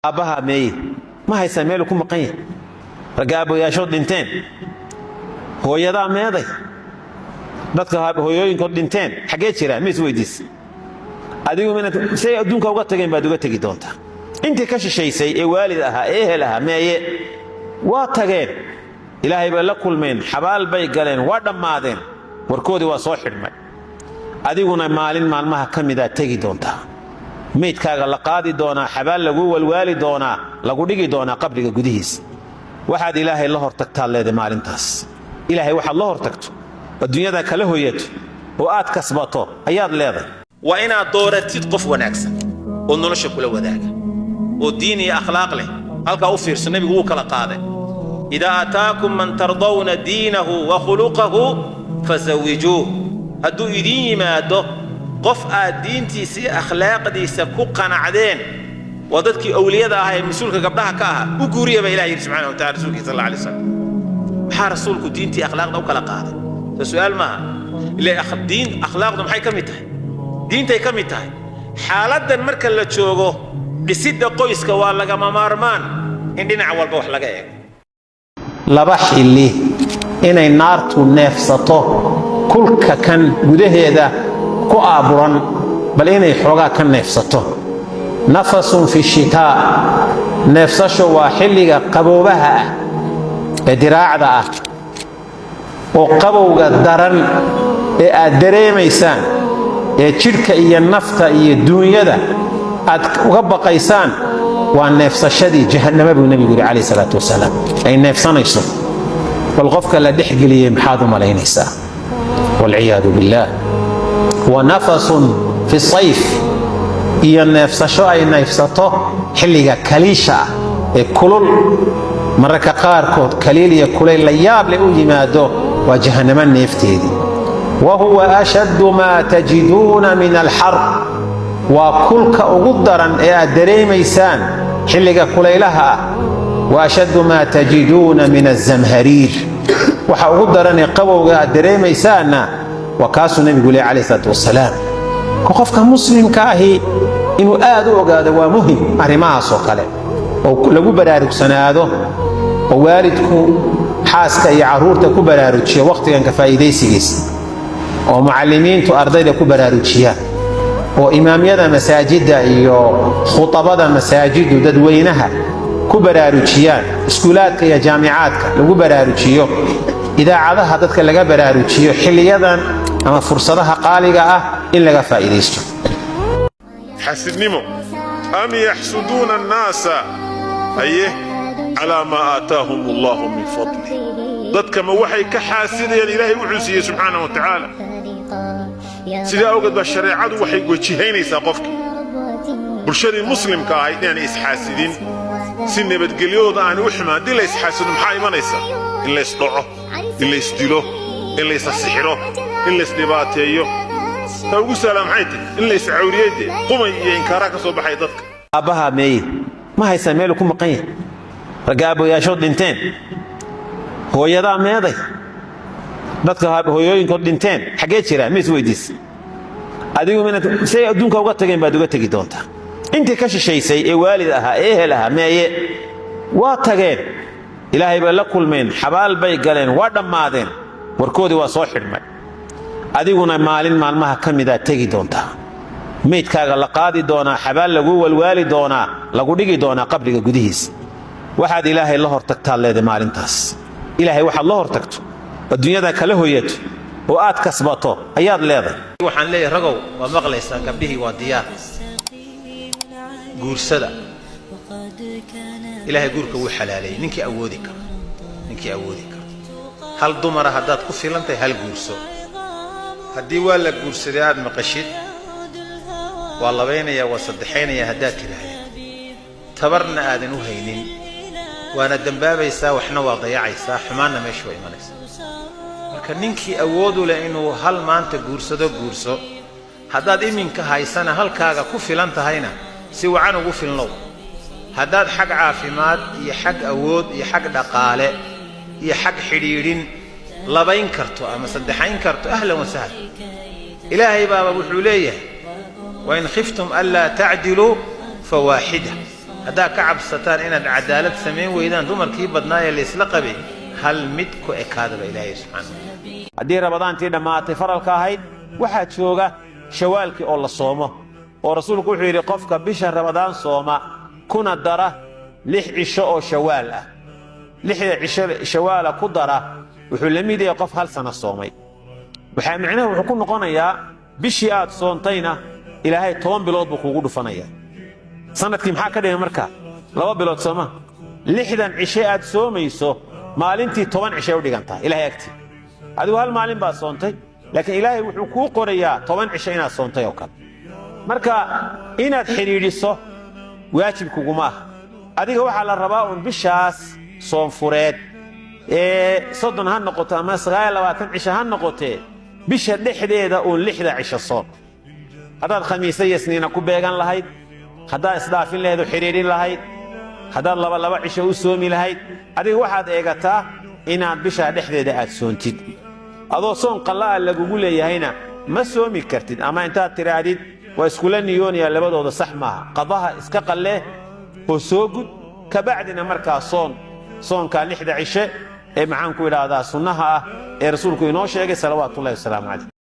أباها مي ما هي سميلو كم قين رجابو يا شو دينتين هو يدا ماذا dadka hooyooyinkood dhinteen xagee jira mis weydiis adigu mina say adduunka uga tageen baad uga tagi doontaa intii ka shisheysay ee waalid aha ee helaha meeye waa tageen ilaahay bay la kulmeen xabaal bay galeen waa dhamaadeen warkoodii waa soo xidhmay adiguna maalin maalmaha kamida tagi doontaa meydkaaga la qaadi doonaa xabaal lagu walwaali doonaa lagu dhigi doonaa qabriga gudihiis waxaad ilaahay la hortagtaa leedahay maalintaas ilaahay waxaad la hortagto الدنيا كله هويته وآت كسبته أياد لهذا وإن دورتي تقف ونعكسن وننشك كل وذاك والدين أخلاق له هلك أوفر سنبي هو كلا قاعدة إذا أتاكم من ترضون دينه وخلقه فزوجوه هدو يدين ما دو قف الدين تيسي أخلاق دي سكوقا عدين وضدك أولياء هاي مسؤولك قبلها كاها وقوريا بإلهي سبحانه وتعالى رسولك صلى الله عليه وسلم بحار رسولك دين تي أخلاق دو كلا قاعدة السؤال ما اللي دين أخلاقهم حي كم يتاه دين تي كم يتاه حالات المركز اللي تشوفه بسيد قويس كوال لقى مارمان عندنا عوال بوح لقى لبح اللي إن النار تنافسته كل كان جده هذا كأبران بل إن يحرقها كان نفسته نفس في الشتاء نفسه وحلق قبوبها دراع ذا وقبوغا درن ee aad dareemaysaan ee jirka iyo nafta iyo dunyada aad uga baqaysaan waa neefsashadii jahannama buu nabigu yiri kaleey salaatu wasalaam ay neefsanayso wal qofka la dhixgeliyay maxaad u malaynaysaa wal iyaadu billah wa nafasun fi sayf iyo neefsasho ay neefsato xilliga kaliisha ee kulul mararka qaarkood kaliil iyo kulay la yaab leh u yimaado وجهنم النفتيدي وهو أشد ما تجدون من الحر وكلك أقدرا يا دريميسان حلق كليلها وأشد ما تجدون من الزمهرير وحقدرا يقوى يا دريميسان وكاس النبي عليه الصلاة والسلام وقفك مسلم كاهي إنه آدو وقاد ومهم أرماها صقله ولو برارك سناده ووالدكم حاسك يا عرورتك كبراروتشيا وقت كان كفايديسيس ومعلمين تو أرضيدا كبراروتشيا وإماميدا مساجد iyo خطبada مساجد dadweynaha كبراروتشيا اسكولاتك يا جامعاتك lagu baraarujiyo idaacadaha dadka laga baraarujiyo xiliyadan ama fursadaha qaaliga ah in laga faa'iideysto حسدنمو أم يحسدون الناس أيه على ما آتاهم الله من فضله ضدك ما وحي كحاسدين إلهي وحسيه سبحانه وتعالى سيدا أوقات بالشريعة وحي وجهين يساقفك برشاد المسلم كايدين إسحاسدين سنة بتقليوض أنا وحما دي لا يسحاسدون محاي ما نيسا إلا يسطعه إلا يسدلوه إلا يسسحره إلا يسنباتيه فأقول سلام حيتي إلا يسعوريتي قم ينكاراك صباحي ضدك أباها مي ما هي سميلو كم قين رجابو يا شو دينتين هو يدا ماذا dadka hooyooyinkood dhinteen xagee jira mis weydiis adigu mina say adduunka uga tageen baad uga tagi doontaa intii ka shisheysay ee waalid aha ee helaha meeye waa tageen ilaahay bay la kulmeen xabaal bay galeen waa dhamaadeen warkoodii waa soo xidhmay adiguna maalin maalmaha kamida tagi doontaa meydkaaga la qaadi doonaa xabaal lagu walwaali doonaa lagu dhigi doonaa qabriga gudihiis waxaad ilaahay la hortagtaa leedahay maalintaas ilaahay waxaad la hortagto الدنيا كله هويته وآت كسبته أياد لهذا وحن ليه رجو ومغلس قبله وديار جورسدا إلهي جورك وحلالي نكي أوديك هل ضمر هدات كفي لنتي هل جورسو هدي ولا جورسدا مقشيد والله بين يا وصدحين يا هدات كلها تبرنا آذن وهينين وأنا الدنبابة يسا وإحنا وضيع يسا حمانا ما شوي ما نسا ninkii awoodu leh inuu hal maanta guurso haddaad iminka haysana halkaaga ku filan tahayna si wacan ugu filnow haddaad xag caafimaad iyo xag awood iyo xag dhaqaale iyo xag xidhiidhin labayn karto ama saddexayn karto ahlan wa sahlan ilaahay baaba wuxuu leeyahay wa in khiftum alla ta'dilu fawahida هذا كعب ستان إن العدالة سمين وإذا دمر كي بدنايا اللي إسلقبي هل مدكو إكادب إلهي سبحانه haddii rabadaantii dhammaatay faralka ahayd waxaa jooga shawaalkii oo la soomo oo rasuulku wuxuu yidhi qofka bisha rabadaan sooma kuna dara 6 cisho oo shawaal ah 6 cisho shawaala ku dara wuxuu la mid yahay qof hal sano soomay waxaa macnaheedu wuxuu ku noqonayaa bishii aad soontayna ilaahay 10 bilood buu kugu dhufanayaa sanadkii maxaa ka dhigay marka 2 bilood sooma 6 cisho aad soomayso maalintii 10 cisho u dhigantaa ilaahay agtii adigu hal maalin baa soontay laakiin ilaahay wuxuu kuu qorayaa 10 cisho inaad soontay oo kale marka inaad xiriiriso waajib kuguma aha adiga waxaa la rabaa un bishaas soon fureed soddon ha noqoto ama 29 cisho ha noqotee bisha dhexdeeda uun 6 cisho soon haddaad khamiisa iyo isniina ku beegan lahayd haddaad isdhaafin lahayd oo xiriirin lahayd haddaad laba cisho u soomi lahayd adiga waxaad eegataa inaad bisha dhexdeeda aad soontid adoo soon qallaa lagugu leeyahayna ma soomi kartid ama intaad tiraadid waa iskula niyoonaya labadooda sax maaha qadaha iska qallee oo soo gud ka bacdina markaa soonka 6 cisho ee maxaan ku idhaahdaa sunnaha ah ee rasuulku inoo sheegay salawaatullaahi wasalaamu calayh